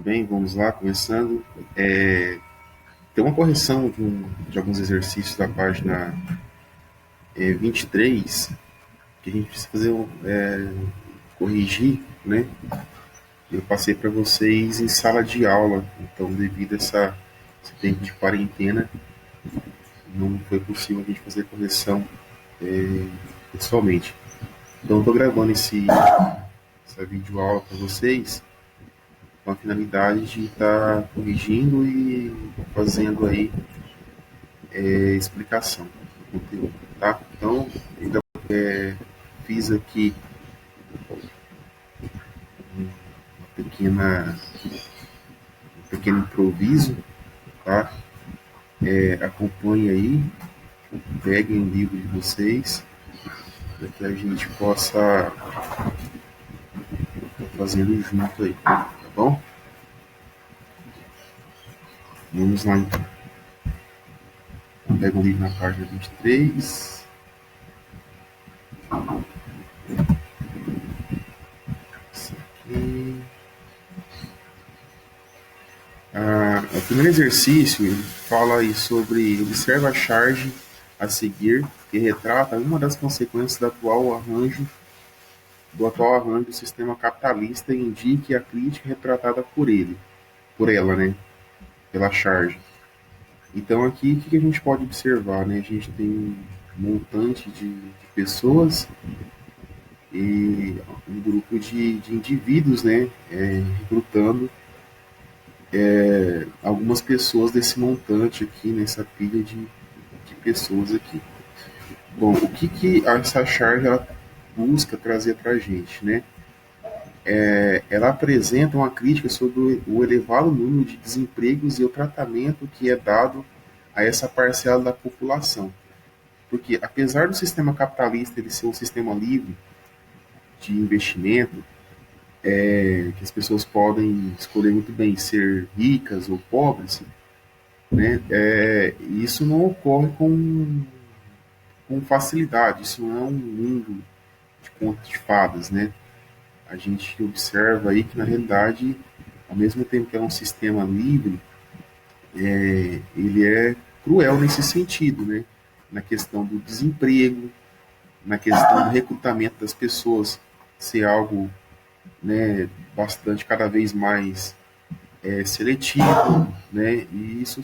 bem? Vamos lá, começando. Tem uma correção de alguns exercícios da página 23 que a gente precisa fazer corrigir, né? Eu passei para vocês em sala de aula, então devido a esse tempo de quarentena, não foi possível a gente fazer correção pessoalmente. Então estou gravando essa videoaula para vocês com a finalidade de estar corrigindo e fazendo aí explicação do conteúdo, tá? Então, ainda fiz aqui pequena, um pequeno improviso, tá? Acompanhe aí, peguem o livro de vocês, para que a gente possa fazendo junto aí, tá bom? Vamos lá então. Pega o livro na página 23. Isso aqui. O primeiro exercício ele fala aí sobre observa a charge a seguir, que retrata uma das consequências do atual arranjo do sistema capitalista e indique a crítica retratada por ela, né, pela charge. Então aqui o que a gente pode observar, né? A gente tem um montante de pessoas e um grupo de indivíduos, né, recrutando algumas pessoas desse montante aqui, nessa pilha de pessoas aqui. Bom, o que essa charge ela busca trazer para a gente, né? Ela apresenta uma crítica sobre o elevado número de desempregos e o tratamento que é dado a essa parcela da população. Porque, apesar do sistema capitalista ele ser um sistema livre de investimento, que as pessoas podem escolher muito bem ser ricas ou pobres, né, isso não ocorre com facilidade, isso não é um mundo de contos de fadas, né? A gente observa aí que, na realidade, ao mesmo tempo que é um sistema livre, ele é cruel nesse sentido, né? Na questão do desemprego, na questão do recrutamento das pessoas ser algo, né, bastante cada vez mais seletivo, né? E isso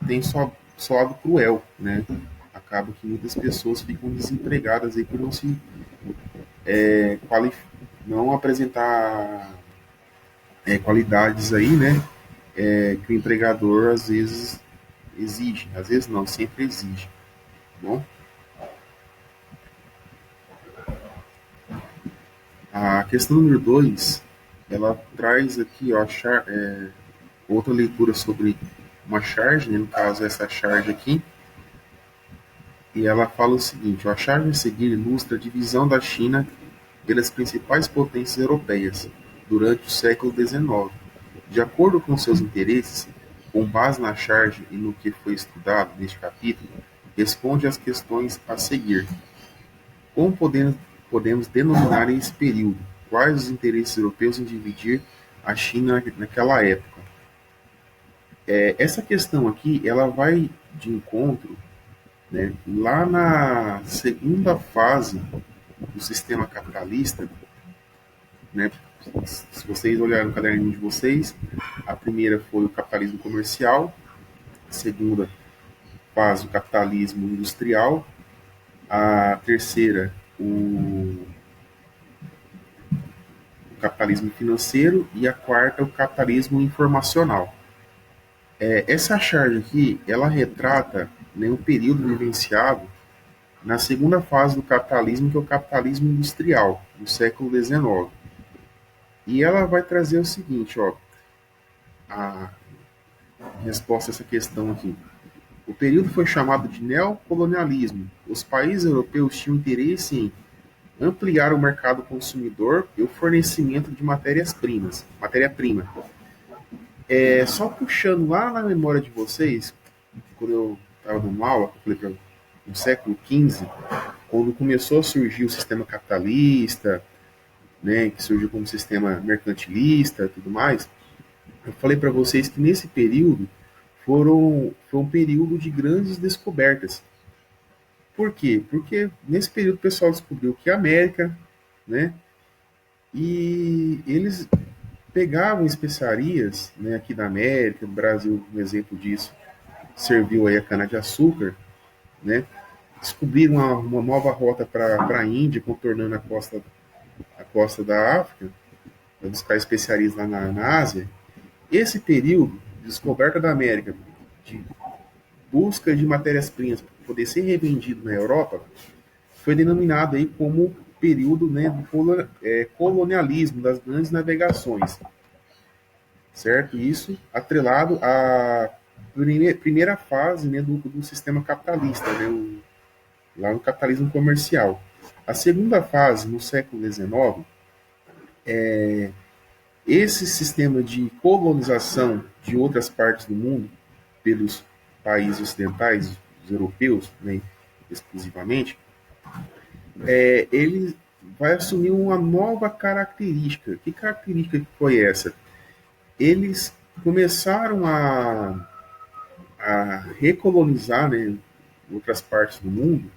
tem soado cruel, né? Acaba que muitas pessoas ficam desempregadas aí por não se não apresentar qualidades aí, né? Que o empregador às vezes exige, às vezes não, sempre exige, tá bom? A questão número 2, ela traz aqui, ó, outra leitura sobre uma charge, né, no caso essa charge aqui, e ela fala o seguinte: ó, a charge a seguir ilustra a divisão da China pelas principais potências europeias durante o século XIX. De acordo com seus interesses, com base na charge e no que foi estudado neste capítulo, responde às questões a seguir. Como podemos denominar esse período? Quais os interesses europeus em dividir a China naquela época? Essa questão aqui, ela vai de encontro, né, lá na segunda fase do sistema capitalista, né? Se vocês olharem no caderninho de vocês, a primeira foi o capitalismo comercial, a segunda fase o capitalismo industrial, a terceira o capitalismo financeiro e a quarta o capitalismo informacional. Essa charge aqui, ela retrata, né, um período vivenciado na segunda fase do capitalismo, que é o capitalismo industrial, do século XIX. E ela vai trazer o seguinte, ó, a resposta a essa questão aqui. O período foi chamado de neocolonialismo. Os países europeus tinham interesse em ampliar o mercado consumidor e o fornecimento de matéria-prima. Só puxando lá na memória de vocês, quando eu estava dando aula, eu falei no século XV, quando começou a surgir o sistema capitalista, né, que surgiu como sistema mercantilista e tudo mais, Eu falei para vocês que nesse período foi um período de grandes descobertas. Por quê? Porque nesse período o pessoal descobriu que a América, né, e eles pegavam especiarias, né, aqui da América, no Brasil, um exemplo disso, serviu aí a cana-de-açúcar, né, descobriram uma nova rota para a Índia, contornando a costa da África, para buscar especiarias lá na Ásia. Esse período de descoberta da América, de busca de matérias-primas para poder ser revendido na Europa, foi denominado aí como período, né, do colonialismo, das grandes navegações, certo? Isso atrelado à primeira fase, né, do sistema capitalista, né, lá no capitalismo comercial. A segunda fase, no século XIX, esse sistema de colonização de outras partes do mundo pelos países ocidentais, os europeus, né, exclusivamente, ele vai assumir uma nova característica. Que característica foi essa? Eles começaram a recolonizar, né, outras partes do mundo,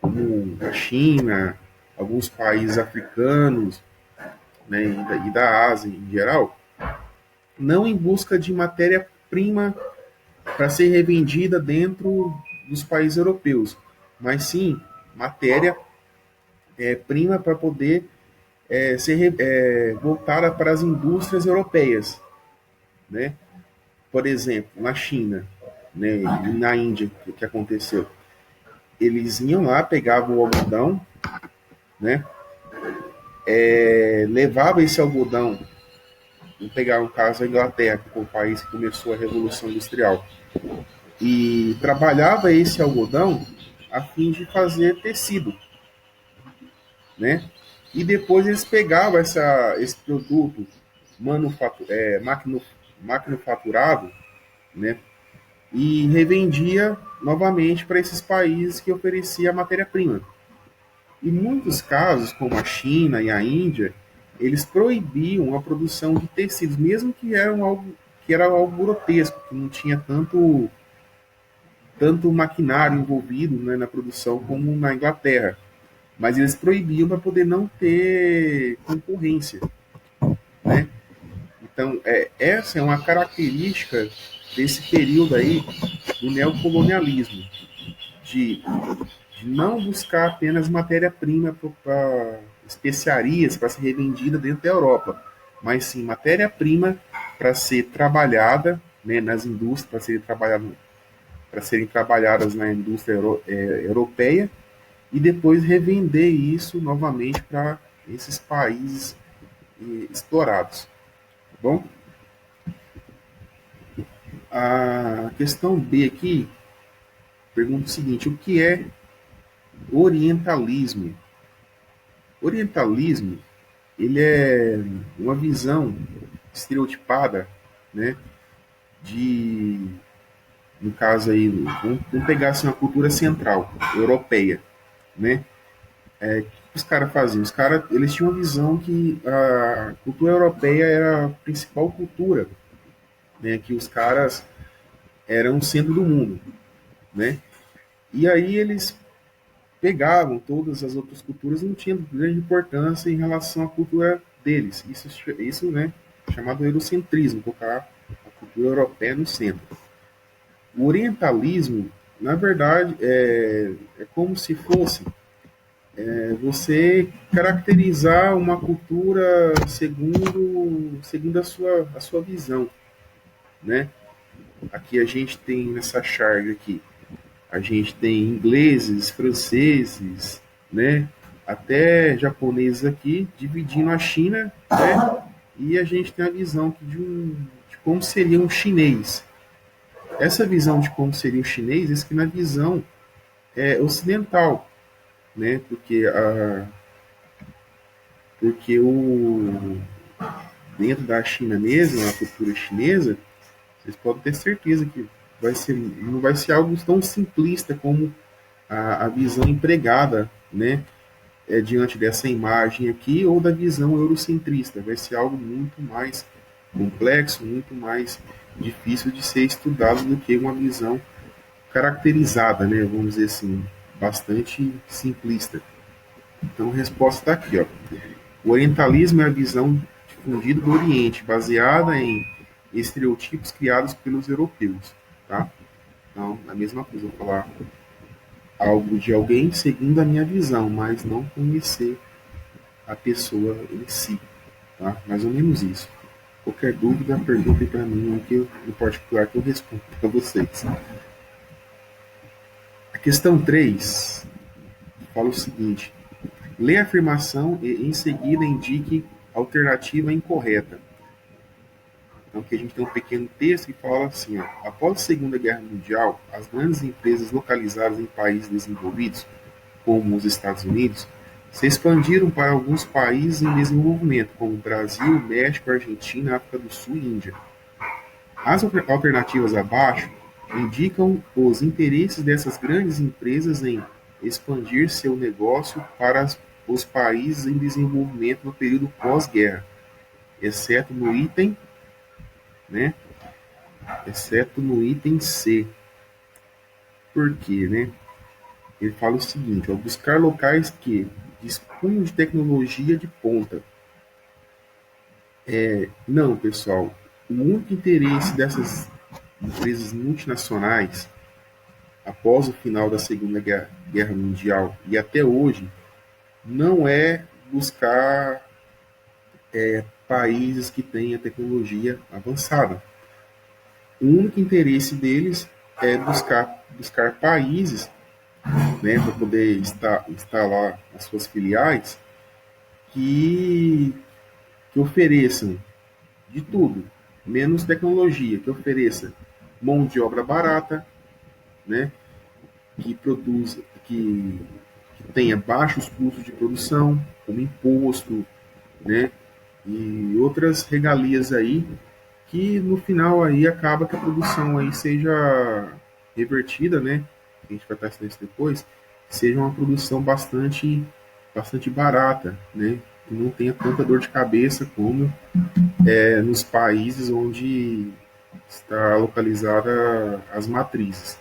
como a China, alguns países africanos, né, e da Ásia em geral, não em busca de matéria-prima para ser revendida dentro dos países europeus, mas sim matéria-prima para poder ser voltada para as indústrias europeias, né? Por exemplo, na China, né, e na Índia, o que aconteceu? Eles iam lá, pegavam o algodão, né, levavam esse algodão, vamos pegar um caso a Inglaterra, que foi o país que começou a Revolução Industrial, e trabalhava esse algodão a fim de fazer tecido, né? E depois eles pegavam esse produto manufaturado, né? E revendia novamente para esses países que ofereciam a matéria-prima. Em muitos casos, como a China e a Índia, eles proibiam a produção de tecidos, mesmo que era algo grotesco, que não tinha tanto maquinário envolvido, né, na produção como na Inglaterra. Mas eles proibiam para poder não ter concorrência, né? Então, essa é uma característica desse período aí do neocolonialismo, de, de não buscar apenas matéria-prima para especiarias para ser revendida dentro da Europa, mas sim matéria-prima para ser trabalhada, né, nas indústrias, para serem trabalhadas na indústria europeia e depois revender isso novamente para esses países explorados. Tá bom? A questão B aqui pergunta o seguinte: o que é orientalismo? Orientalismo, ele é uma visão estereotipada, né, de, no caso aí, vamos pegar assim, uma cultura central, europeia, né? O que os caras faziam? Os caras, eles tinham uma visão que a cultura europeia era a principal cultura, né, que os caras eram o centro do mundo, né? E aí eles pegavam todas as outras culturas e não tinham grande importância em relação à cultura deles. Isso, né, chamado eurocentrismo, colocar a cultura europeia no centro. O orientalismo, na verdade, é como se fosse você caracterizar uma cultura segundo a sua visão, né? Aqui a gente tem nessa charga aqui, a gente tem ingleses, franceses, né? Até japoneses aqui, dividindo a China, né? E a gente tem a visão de como seria um chinês. Essa visão de como seria o chinês, isso que na visão ocidental, né? Porque dentro da China mesmo, a cultura chinesa, vocês podem ter certeza que não vai ser algo tão simplista como a visão empregada, né, diante dessa imagem aqui, ou da visão eurocentrista. Vai ser algo muito mais complexo, muito mais difícil de ser estudado do que uma visão caracterizada, né? Vamos dizer assim, bastante simplista. Então, a resposta está aqui, ó. O orientalismo é a visão difundida do Oriente, baseada em estereotipos criados pelos europeus, tá? Então, a mesma coisa, eu vou falar algo de alguém seguindo a minha visão, mas não conhecer a pessoa em si, tá? Mais ou menos isso. Qualquer dúvida, perguntem para mim, que eu, em particular, que eu respondo para vocês. A questão 3 fala o seguinte: lê a afirmação e, em seguida, indique a alternativa incorreta. Então, aqui a gente tem um pequeno texto que fala assim, ó, após a Segunda Guerra Mundial, as grandes empresas localizadas em países desenvolvidos, como os Estados Unidos, se expandiram para alguns países em desenvolvimento, como Brasil, México, Argentina, África do Sul e Índia. As alternativas abaixo indicam os interesses dessas grandes empresas em expandir seu negócio para os países em desenvolvimento no período pós-guerra, exceto no item, né? Exceto no item C. Por quê, né? Ele fala o seguinte, ó, buscar locais que dispunham de tecnologia de ponta. Não, pessoal. O único interesse dessas empresas multinacionais, após o final da Segunda Guerra Mundial e até hoje, não é buscar países que tenham tecnologia avançada. O único interesse deles é buscar países, né, para poder instalar as suas filiais que, que ofereçam de tudo, menos tecnologia, que ofereça mão de obra barata, né, que produza, que tenha baixos custos de produção, como imposto, né, e outras regalias aí, que no final aí acaba que a produção aí seja revertida, né, a gente vai estar estudando isso depois, seja uma produção bastante barata, né, que não tenha tanta dor de cabeça como nos países onde está localizada as matrizes,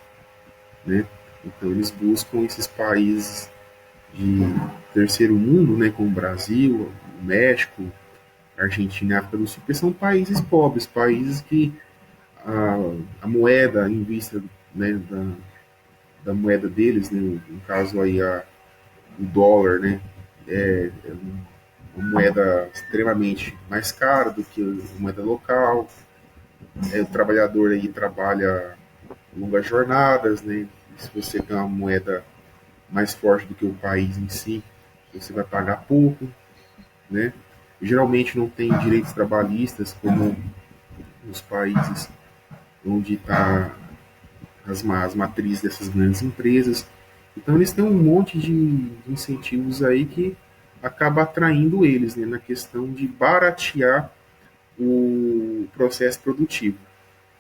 né? Então eles buscam esses países de terceiro mundo, né, como o Brasil, o México, Argentina e África do Sul, que são países pobres, países que a moeda em vista, né, da moeda deles, né, no caso aí o dólar, né, é uma moeda extremamente mais cara do que a moeda local. O trabalhador aí trabalha longas jornadas, né? Se você tem uma moeda mais forte do que o país em si, você vai pagar pouco, né? Geralmente não tem direitos trabalhistas como nos países onde está as matrizes dessas grandes empresas. Então eles têm um monte de incentivos aí que acaba atraindo eles, né, na questão de baratear o processo produtivo.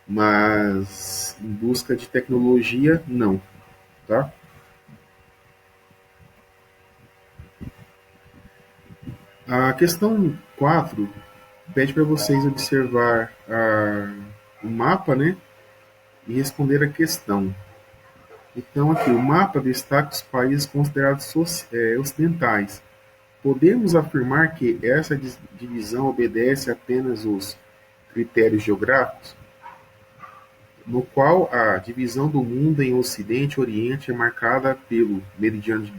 Mas em busca de tecnologia, não, tá? A questão 4 pede para vocês observar o mapa, né, e responder a questão. Então, aqui, o mapa destaca os países considerados ocidentais. Podemos afirmar que essa divisão obedece apenas aos critérios geográficos, no qual a divisão do mundo em Ocidente e Oriente é marcada pelo meridiano de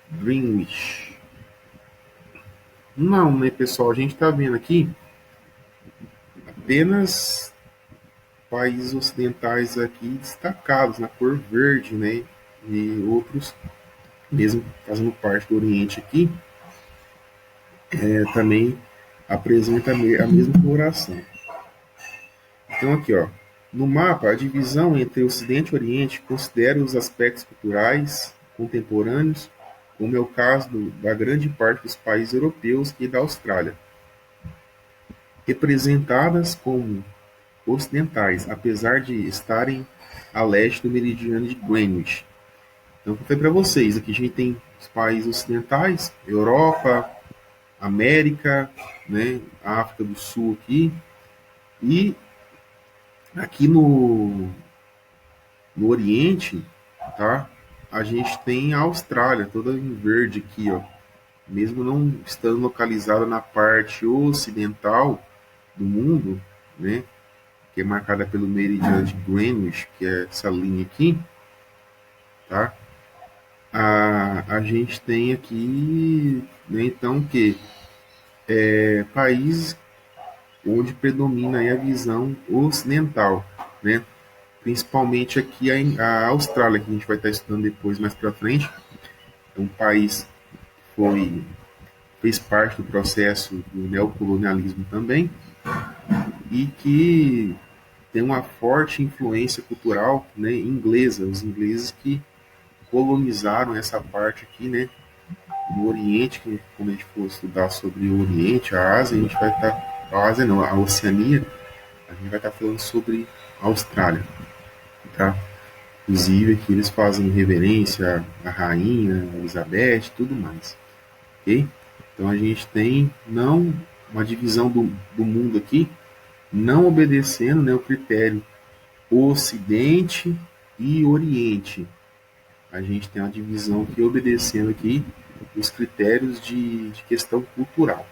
Greenwich. Não, né, pessoal? A gente está vendo aqui apenas países ocidentais aqui destacados na cor verde, né? E outros, mesmo fazendo parte do Oriente aqui, também apresenta a mesma coloração. Então aqui, ó, no mapa, a divisão entre Ocidente e Oriente considera os aspectos culturais contemporâneos, como é o caso da grande parte dos países europeus e da Austrália, representadas como ocidentais, apesar de estarem a leste do meridiano de Greenwich. Então, eu falei para vocês, aqui a gente tem os países ocidentais, Europa, América, né, a África do Sul aqui, e aqui no Oriente, tá? A gente tem a Austrália, toda em verde aqui, ó. Mesmo não estando localizada na parte ocidental do mundo, né? Que é marcada pelo meridiano de Greenwich, que é essa linha aqui, tá? A gente tem aqui, né, então, que países onde predomina aí a visão ocidental, né? Principalmente aqui a Austrália, que a gente vai estar estudando depois mais para frente, é um país que fez parte do processo do neocolonialismo também e que tem uma forte influência cultural, né, inglesa, os ingleses que colonizaram essa parte aqui, né, do Oriente, que quando a gente for estudar sobre o Oriente, a Ásia, a gente vai estar, a Ásia não, a Oceania, a gente vai estar falando sobre a Austrália, tá? Inclusive aqui eles fazem reverência à rainha Elizabeth e tudo mais, ok? Então a gente tem não uma divisão do mundo aqui, não obedecendo, né, o critério Ocidente e Oriente. A gente tem uma divisão aqui obedecendo aqui os critérios de questão cultural,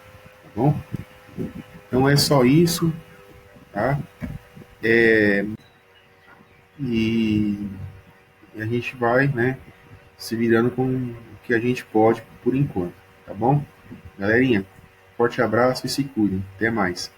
tá bom? Então é só isso, tá? E, e a gente vai, né, se virando com o que a gente pode por enquanto, tá bom? Galerinha, forte abraço e se cuidem. Até mais.